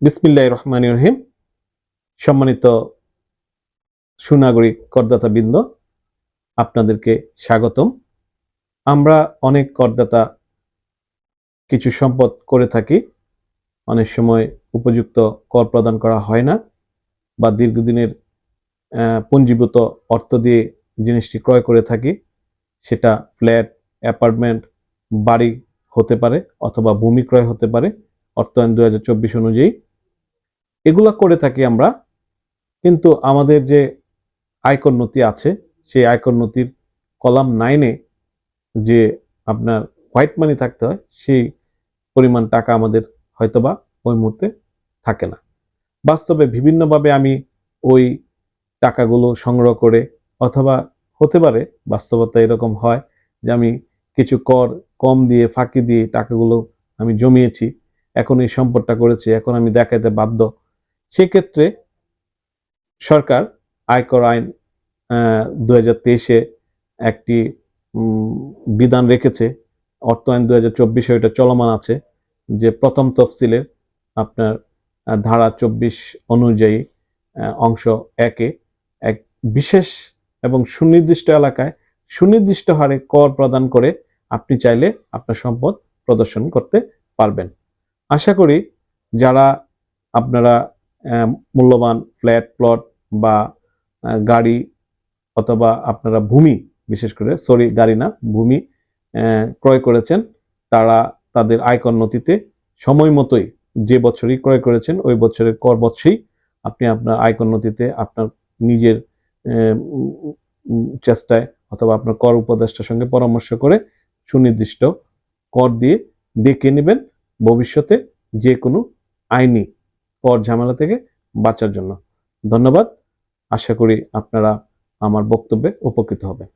বিসমিল্লাহির রহমানির রহিম। সম্মানিত সুনাগরিক করদাতাবৃন্দ, আপনাদেরকে স্বাগতম। আমরা অনেক করদাতা কিছু সম্পদ করে থাকি, অনেক সময় উপযুক্ত কর প্রদান করা হয় না বা দীর্ঘদিনের পুঞ্জীভূত অর্থ দিয়ে জিনিসটি ক্রয় করে থাকি। সেটা ফ্ল্যাট, অ্যাপার্টমেন্ট, বাড়ি হতে পারে অথবা ভূমি ক্রয় হতে পারে অর্থায়ন 2024 অনুযায়ী। এগুলা করে থাকি আমরা, কিন্তু আমাদের যে আয়কর নথি আছে সেই আয়কর নথির কলাম 9-এ যে আপনার হোয়াইট মানি থাকতে হয় সেই পরিমাণ টাকা আমাদের হয়তোবা ওই মুহূর্তে থাকে না। বাস্তবে বিভিন্নভাবে আমি ওই টাকাগুলো সংগ্রহ করে, অথবা হতে পারে বাস্তবতা এরকম হয় যে আমি কিছু কর কম দিয়ে ফাঁকি দিয়ে টাকাগুলো আমি জমিয়েছি, এখন এই সম্পদটা করেছি, এখন আমি দেখাতে বাধ্য। সেক্ষেত্রে সরকার আয়কর আইন 2023-এ একটি বিধান রেখেছে, অর্থায়ন 2024-এ এটা চলমান আছে, যে প্রথম তফসিলের আপনার ধারা 24 অনুযায়ী অংশ 1-এ এক বিশেষ এবং সুনির্দিষ্ট এলাকায় সুনির্দিষ্ট হারে কর প্রদান করে আপনি চাইলে আপনার সম্পদ প্রদর্শন করতে পারবেন। আশা করি যারা আপনারা মূল্যবান ফ্ল্যাট, প্লট বা গাড়ি অথবা আপনারা ভূমি, বিশেষ করে গাড়ি না, ভূমি ক্রয় করেছেন, তারা তাদের আয়কর নথিতে সময় মতোই যে বছরই ক্রয় করেছেন ওই বছরের কর বছরই আপনি আপনার আয়কর নথিতে আপনার নিজের চেষ্টায় অথবা আপনার কর উপদেষ্টার সঙ্গে পরামর্শ করে সুনির্দিষ্ট কর দিয়ে দেখে নেবেন, ভবিষ্যতে যে কোনো আইনি কর ঝামেলা থেকে বাঁচার জন্য। ধন্যবাদ। আশা করি আপনারা আমার বক্তব্যে উপকৃত হবেন।